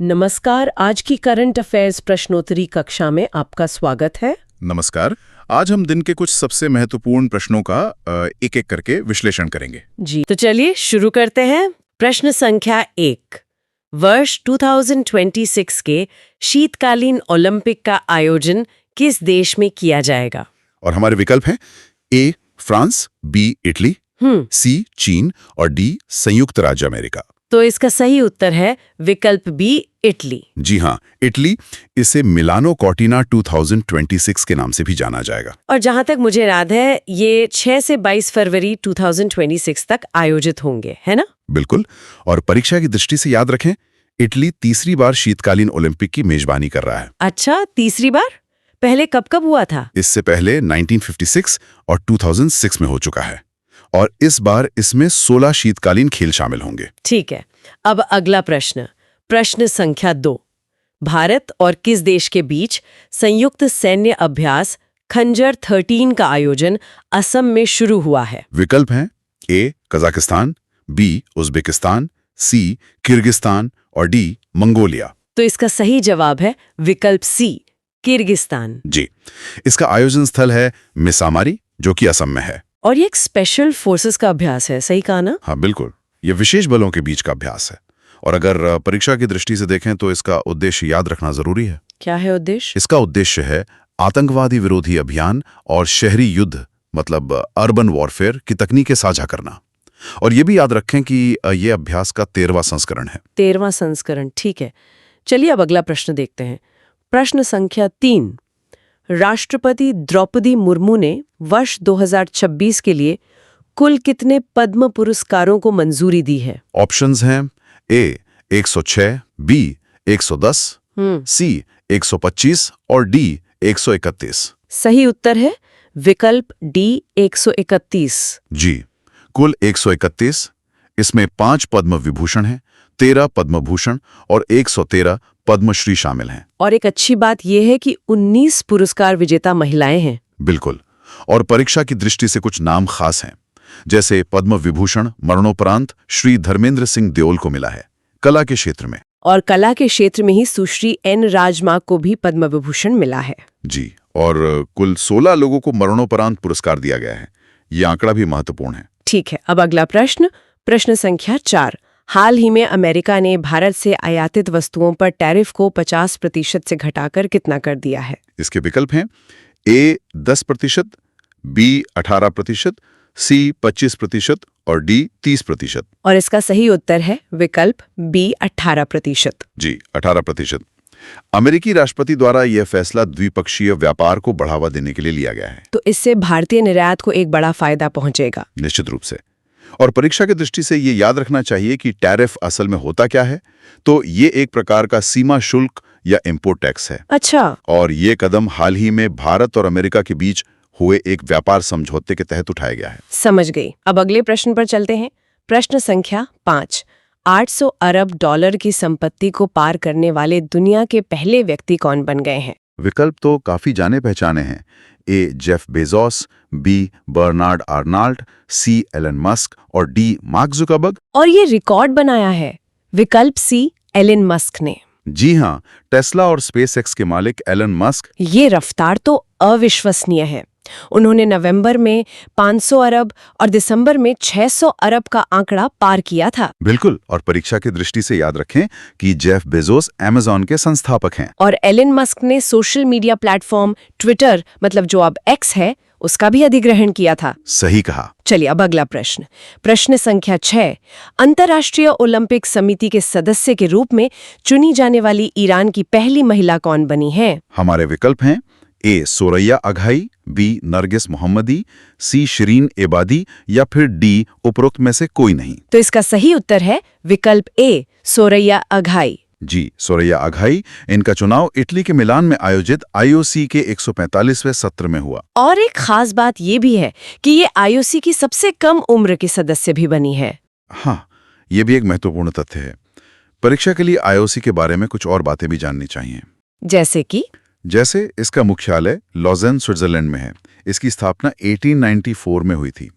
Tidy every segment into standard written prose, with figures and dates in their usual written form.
नमस्कार। आज की करंट अफेयर्स प्रश्नोत्तरी कक्षा में आपका स्वागत है। नमस्कार। आज हम दिन के कुछ सबसे महत्वपूर्ण प्रश्नों का एक-एक करके विश्लेषण करेंगे। जी, तो चलिए शुरू करते हैं। प्रश्न संख्या 1। वर्ष 2026 के शीतकालीन ओलंपिक का आयोजन किस देश में किया जाएगा? और हमारे विकल्प हैं ए फ्रांस, बी इटली, सी चीन और डी संयुक्त राज्य अमेरिका। तो इसका सही उत्तर है विकल्प बी, इटली। जी हाँ, इटली। इसे मिलानो कॉर्टिना 2026 के नाम से भी जाना जाएगा। और जहां तक मुझे याद है ये 6 से 22 फरवरी 2026 तक आयोजित होंगे, है ना? बिल्कुल। और परीक्षा की दृष्टि से याद रखें, इटली तीसरी बार शीतकालीन ओलंपिक की मेजबानी कर रहा है। अच्छा, तीसरी बार? पहले कब हुआ था? इससे पहले 1956 और 2006 में हो चुका है और इस बार इसमें 16 शीतकालीन खेल शामिल होंगे। ठीक है। अब अगला प्रश्न संख्या 2। भारत और किस देश के बीच संयुक्त सैन्य अभ्यास खंजर 13 का आयोजन असम में शुरू हुआ है? विकल्प हैं ए कजाकिस्तान, बी उज्बेकिस्तान, सी किर्गिस्तान और डी मंगोलिया। तो इसका सही जवाब है विकल्प सी, किर्गिस्तान। जी, इसका आयोजन स्थल है मिसामारी, जो कि असम में है। और ये एक स्पेशल फोर्सेस का अभ्यास है, सही कहा ना? हाँ बिल्कुल, ये विशेष बलों के बीच का अभ्यास है और अगर परीक्षा की दृष्टि से देखें तो इसका उद्देश्य याद रखना जरूरी है। क्या है उद्देश्य? इसका उद्देश्य है आतंकवादी विरोधी अभियान और शहरी युद्ध मतलब अर्बन वॉरफेयर की तकनीकें साझा करना। और ये भी याद रखें कि ये अभ्यास का 13वां संस्करण है। 13वां संस्करण, ठीक है। चलिए अब अगला प्रश्न देखते हैं। प्रश्न संख्या 3। राष्ट्रपति द्रौपदी मुर्मू ने वर्ष 2026 के लिए कुल कितने पद्म पुरस्कारों को मंजूरी दी है? ऑप्शंस हैं ए 106, बी 110, सी 125 और डी 131। सही उत्तर है विकल्प डी, 131। जी, कुल 131। इसमें 5 पद्म विभूषण हैं, 13 पद्म भूषण और 113 पद्मश्री शामिल हैं। और एक अच्छी बात यह है कि 19 पुरस्कार विजेता महिलाएं हैं। बिल्कुल। और परीक्षा की दृष्टि से कुछ नाम खास हैं, जैसे पद्म विभूषण मरणोपरांत श्री धर्मेंद्र सिंह देओल को मिला है कला के क्षेत्र में। और कला के क्षेत्र में ही सुश्री एन राजमार्ग को भी पद्म विभूषण मिला है। जी, और कुल 16 लोगों को मरणोपरांत पुरस्कार दिया गया है। ये आंकड़ा भी महत्वपूर्ण है। ठीक है, अब अगला प्रश्न संख्या 4। हाल ही में अमेरिका ने भारत से आयातित वस्तुओं पर टैरिफ को 50% से घटाकर कितना कर दिया है? इसके विकल्प हैं ए 10%, बी 18%, सी 25% और डी 30%। और इसका सही उत्तर है विकल्प बी, 18%। जी, 18%। अमेरिकी राष्ट्रपति द्वारा यह फैसला द्विपक्षीय व्यापार को बढ़ावा देने के लिए लिया गया है। तो इससे भारतीय निर्यात को एक बड़ा फायदा पहुंचेगा। निश्चित रूप से। और परीक्षा की दृष्टि से ये याद रखना चाहिए कि टैरिफ असल में होता क्या है। तो ये एक प्रकार का सीमा शुल्क या इंपोर्ट टैक्स है। अच्छा। और ये कदम हाल ही में भारत और अमेरिका के बीच हुए एक व्यापार समझौते के तहत उठाया गया है। समझ गई। अब अगले प्रश्न पर चलते हैं। प्रश्न संख्या 5। 800 अरब डॉलर की संपत्ति को पार करने वाले दुनिया के पहले व्यक्ति कौन बन गए हैं? विकल्प तो काफी जाने पहचाने हैं। A Jeff Bezos, B Bernard Arnault, C Elon Musk और डी मार्क जुकरबर्ग। और ये रिकॉर्ड बनाया है विकल्प सी, एलन मस्क ने। जी हाँ, टेस्ला और स्पेसएक्स के मालिक एलन मस्क। ये रफ्तार तो अविश्वसनीय है। उन्होंने नवंबर में 500 अरब और दिसंबर में 600 अरब का आंकड़ा पार किया था। बिल्कुल। और परीक्षा की दृष्टि से याद रखें कि जेफ बेजोस अमेज़न के संस्थापक हैं और एलन मस्क ने सोशल मीडिया प्लेटफॉर्म ट्विटर, मतलब जो अब एक्स है, उसका भी अधिग्रहण किया था। सही कहा। चलिए अब अगला प्रश्न संख्या 6। अंतर्राष्ट्रीय ओलंपिक समिति के सदस्य के रूप में चुनी जाने वाली ईरान की पहली महिला कौन बनी है? हमारे विकल्प हैं ए सोरैया अघाई, बी नरगिस मोहम्मदी, सी शिरीन एबादी या फिर डी उपरोक्त में से कोई नहीं। तो इसका सही उत्तर है विकल्प ए, सोरैया अघाई। जी, सोरैया अघाई। इनका चुनाव इटली के मिलान में आयोजित आईओसी के 145वें सत्र में हुआ। और एक खास बात ये भी है कि ये आईओसी की सबसे कम उम्र की सदस्य भी बनी है। हाँ, ये भी एक महत्वपूर्ण तथ्य है। परीक्षा के लिए आईओसी के बारे में कुछ और बातें भी जाननी चाहिए। जैसे इसका मुख्यालय लॉजेन, स्विट्जरलैंड में है। इसकी स्थापना 1894 में हुई थी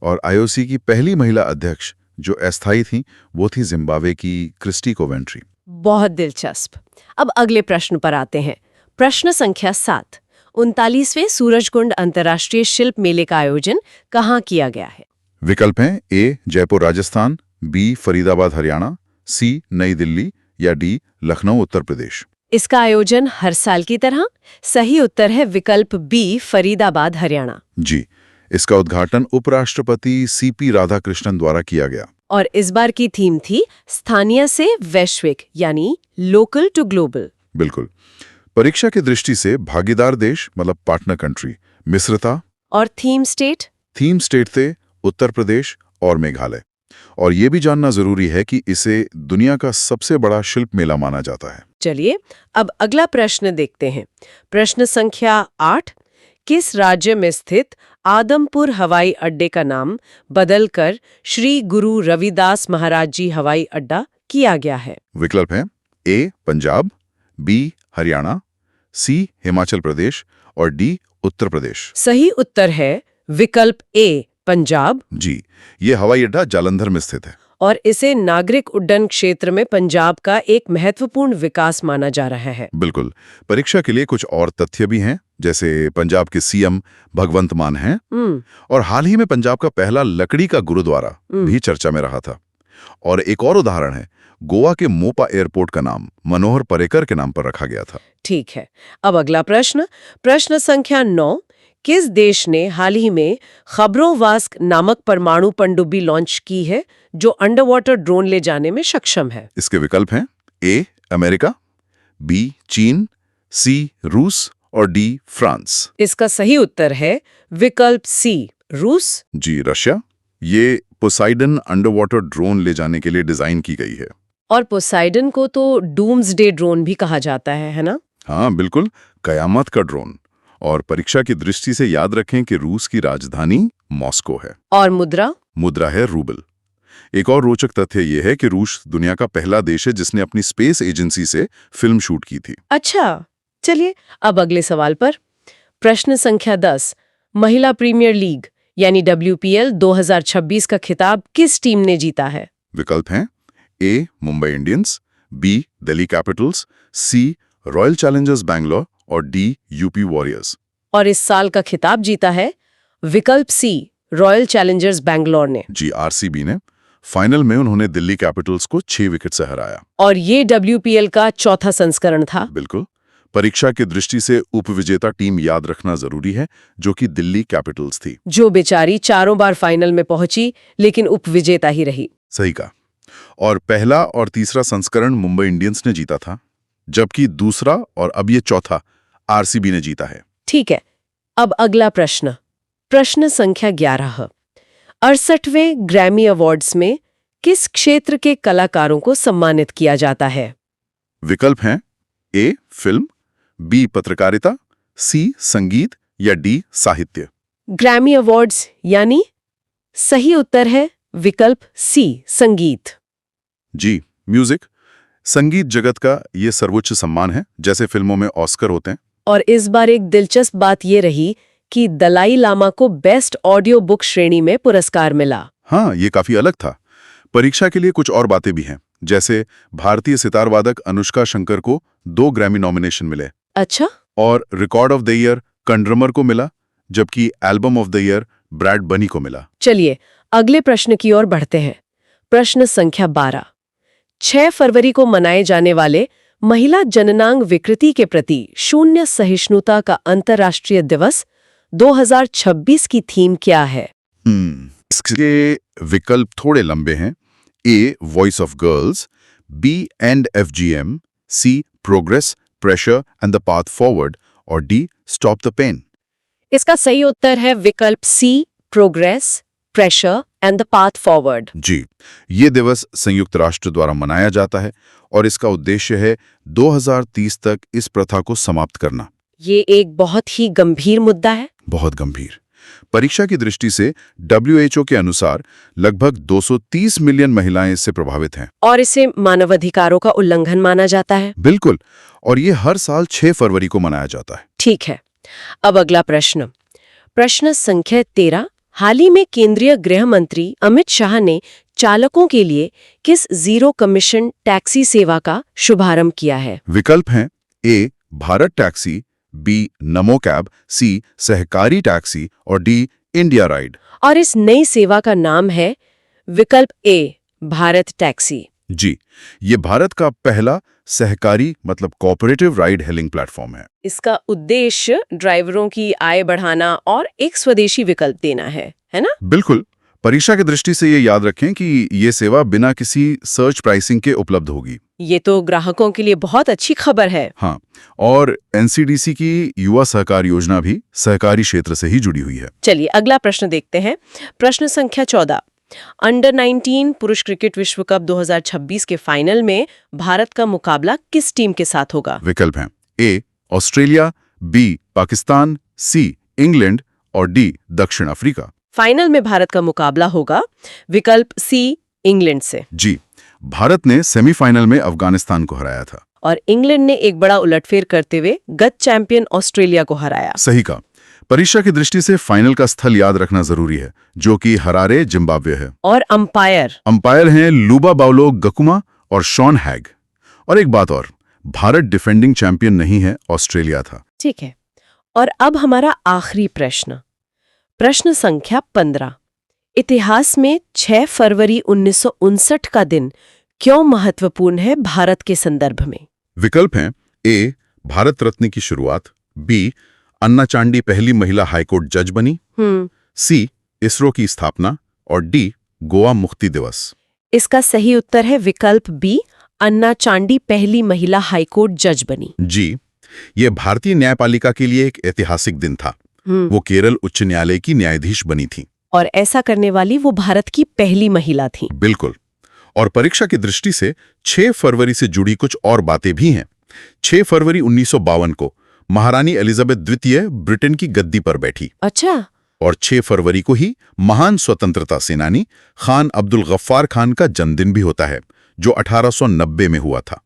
और आईओसी की पहली महिला अध्यक्ष जो अस्थायी थी वो थी जिम्बाब्वे की क्रिस्टी कोवेंट्री। बहुत दिलचस्प। अब अगले प्रश्न पर आते हैं। प्रश्न संख्या 7। 39वें सूरजकुंड अंतर्राष्ट्रीय शिल्प मेले का आयोजन कहाँ किया गया है? विकल्प हैं ए जयपुर राजस्थान, बी फरीदाबाद हरियाणा, सी नई दिल्ली या डी लखनऊ उत्तर प्रदेश। इसका आयोजन हर साल की तरह? सही उत्तर है विकल्प बी फरीदाबाद हरियाणा। जी, इसका उद्घाटन उपराष्ट्रपति सीपी राधाकृष्णन द्वारा किया गया। और इस बार की थीम थी स्थानीय से वैश्विक, यानी लोकल टू ग्लोबल। बिल्कुल। परीक्षा की दृष्टि से भागीदार देश मतलब पार्टनर कंट्री मिस्रता और थीम स्टेट थे उत्तर प्रदेश और मेघालय। और ये भी जानना जरूरी है कि इसे दुनिया का सबसे बड़ा शिल्प मेला माना जाता है। चलिए अब अगला प्रश्न देखते हैं। प्रश्न संख्या 8। किस राज्य में स्थित आदमपुर हवाई अड्डे का नाम बदलकर श्री गुरु रविदास महाराज जी हवाई अड्डा किया गया है? विकल्प हैं ए पंजाब, बी हरियाणा, सी हिमाचल प्रदेश और डी उत्तर प्रदेश। सही उत्तर है विकल्प ए पंजाब। जी, ये हवाई अड्डा जालंधर में स्थित है और इसे नागरिक उड्डयन क्षेत्र में पंजाब का एक महत्वपूर्ण विकास माना जा रहा है। बिल्कुल। परीक्षा के लिए कुछ और तथ्य भी हैं, जैसे पंजाब के सीएम भगवंत मान हैं और हाल ही में पंजाब का पहला लकड़ी का गुरुद्वारा भी चर्चा में रहा था। और एक और उदाहरण है, गोवा के मोपा एयरपोर्ट का नाम मनोहर पर्रिकर के नाम पर रखा गया था। ठीक है, अब अगला प्रश्न संख्या 9। किस देश ने हाल ही में खबरोवास्क नामक परमाणु पनडुब्बी लॉन्च की है जो अंडर वाटर ड्रोन ले जाने में सक्षम है? इसके विकल्प हैं ए अमेरिका, बी चीन, सी रूस और डी फ्रांस। इसका सही उत्तर है विकल्प सी रूस। जी, रशिया। ये पोसाइडन अंडर वाटर ड्रोन ले जाने के लिए डिजाइन की गई है। और पोसाइडन को तो डूम्सडे ड्रोन भी कहा जाता है ना? हाँ बिल्कुल, कयामत का ड्रोन। और परीक्षा की दृष्टि से याद रखें कि रूस की राजधानी मॉस्को है। और मुद्रा है रूबल। एक और रोचक तथ्य यह है कि रूस दुनिया का पहला देश है जिसने अपनी स्पेस एजेंसी से फिल्म शूट की थी। अच्छा, चलिए अब अगले सवाल पर। प्रश्न संख्या 10। महिला प्रीमियर लीग यानी WPL 2026 का खिताब किस टीम ने जीता है? विकल्प हैं A Mumbai Indians, B Delhi Capitals, C Royal Challengers Bangalore और डी यूपी वॉरियर्स। और इस साल का खिताब जीता है विकल्प सी रॉयल चैलेंजर्स बैंगलोर ने। जी, आरसीबी ने। फाइनल में उन्होंने दिल्ली कैपिटल्स को 6 विकेट से हराया। और ये WPL का चौथा संस्करण था। बिल्कुल। परीक्षा की दृष्टि से उपविजेता टीम याद रखना जरूरी है, जो कि दिल्ली कैपिटल्स थी, जो बेचारी 4 बार फाइनल में पहुंची लेकिन उपविजेता ही रही। सही कहा। और पहला और तीसरा संस्करण मुंबई इंडियंस ने जीता था, जबकि दूसरा और अब ये चौथा आरसीबी ने जीता है। ठीक है, अब अगला प्रश्न संख्या 11। 68वें ग्रैमी अवार्ड्स में किस क्षेत्र के कलाकारों को सम्मानित किया जाता है? विकल्प हैं ए फिल्म, बी पत्रकारिता, सी संगीत या डी साहित्य। ग्रैमी अवार्ड्स यानी? सही उत्तर है विकल्प सी संगीत। जी, म्यूजिक। संगीत जगत का ये सर्वोच्च सम्मान है, जैसे फिल्मों में ऑस्कर होते हैं। और इस बार एक दिलचस्प बात ये रही कि दलाई लामा को बेस्ट ऑडियो बुक श्रेणी में पुरस्कार मिला। हाँ, ये काफी अलग था। परीक्षा के लिए कुछ और बातें भी हैं, जैसे भारतीय सितार वादक अनुष्का शंकर को 2 ग्रैमी नॉमिनेशन मिले। अच्छा। और record of the year Kendrick Lamar को मिला, जबकि album of the year Bad Bunny को मिला। चलिए अगले प्रश्न की ओर बढ़ते हैं। प्रश्न संख्या 12। 6 फरवरी को मनाए जाने वाले महिला जननांग विकृति के प्रति शून्य सहिष्णुता का अंतर्राष्ट्रीय दिवस 2026 की थीम क्या है? इसके विकल्प थोड़े लंबे हैं। A voice of girls, B and FGM, C progress, pressure and the path forward और डी स्टॉप द पेन। इसका सही उत्तर है विकल्प C progress, pressure and the path forward. जी, ये दिवस संयुक्त राष्ट्र द्वारा मनाया जाता है और इसका उद्देश्य है 2030 तक इस प्रथा को समाप्त करना। ये एक बहुत ही गंभीर मुद्दा है। बहुत गंभीर। परीक्षा की दृष्टि से WHO के अनुसार लगभग 230 मिलियन महिलाएं इससे प्रभावित हैं। और इसे मानवाधिकारों का उल्लंघन माना जाता है। बिल्कुल। और ये हर साल 6 फरवरी को मनाया जाता है। ठीक है, अब अगला प्रश्न संख्या 13। हाल ही में केंद्रीय गृह मंत्री अमित शाह ने चालकों के लिए किस जीरो कमीशन टैक्सी सेवा का शुभारंभ किया है? विकल्प हैं ए भारत टैक्सी, बी नमो कैब, सी सहकारी टैक्सी और डी इंडिया राइड। और इस नई सेवा का नाम है विकल्प ए भारत टैक्सी। जी, ये भारत का पहला सहकारी मतलब कोऑपरेटिव राइड हेलिंग प्लेटफॉर्म है। इसका उद्देश्य ड्राइवरों की आय बढ़ाना और एक स्वदेशी विकल्प देना है ना? बिल्कुल। परीक्षा की दृष्टि से ये याद रखें कि ये सेवा बिना किसी सर्च प्राइसिंग के उपलब्ध होगी। ये तो ग्राहकों के लिए बहुत अच्छी खबर है। हाँ, और एनसीडीसी की युवा सहकार योजना भी सहकारी क्षेत्र से ही जुड़ी हुई है। चलिए अगला प्रश्न देखते हैं। प्रश्न संख्या 14। अंडर 19 पुरुष क्रिकेट विश्व कप 2026 के फाइनल में भारत का मुकाबला किस टीम के साथ होगा? विकल्प हैं A Australia, B Pakistan, C England और डी दक्षिण अफ्रीका। फाइनल में भारत का मुकाबला होगा विकल्प सी इंग्लैंड से। जी, भारत ने सेमीफाइनल में अफगानिस्तान को हराया था और इंग्लैंड ने एक बड़ा उलटफेर करते हुए गत चैंपियन ऑस्ट्रेलिया को हराया। सही कहा। परीक्षा की दृष्टि से फाइनल का स्थल याद रखना जरूरी है, जो कि हरारे जिम्बाब्वे है। और अंपायर हैं लूबा बाउलो गकुमा और शॉन हैग। और एक बात और, भारत डिफेंडिंग चैंपियन नहीं है, ऑस्ट्रेलिया था। ठीक है। और अब हमारा आखिरी प्रश्न, प्रश्न संख्या 15। इतिहास में 6 फरवरी 1959 का दिन क्यों महत्वपूर्ण है भारत के संदर्भ में? विकल्प हैं ए भारत रत्न की शुरुआत, बी अन्ना चांडी पहली महिला हाईकोर्ट जज बनी, सी इसरो की स्थापना और डी गोवा मुक्ति दिवस। इसका सही उत्तर है विकल्प बी अन्ना चांडी पहली महिला हाईकोर्ट जज बनी। जी, ये भारतीय न्यायपालिका के लिए एक ऐतिहासिक दिन था। वो केरल उच्च न्यायालय की न्यायाधीश बनी थी और ऐसा करने वाली वो भारत की पहली महिला थी। बिल्कुल। और परीक्षा की दृष्टि से 6 फरवरी से जुड़ी कुछ और बातें भी हैं। 6 फरवरी 1952 को महारानी एलिजाबेथ द्वितीय ब्रिटेन की गद्दी पर बैठी। अच्छा। और 6 फरवरी को ही महान स्वतंत्रता सेनानी खान अब्दुल गफ्फार खान का जन्मदिन भी होता है, जो 1890 में हुआ था।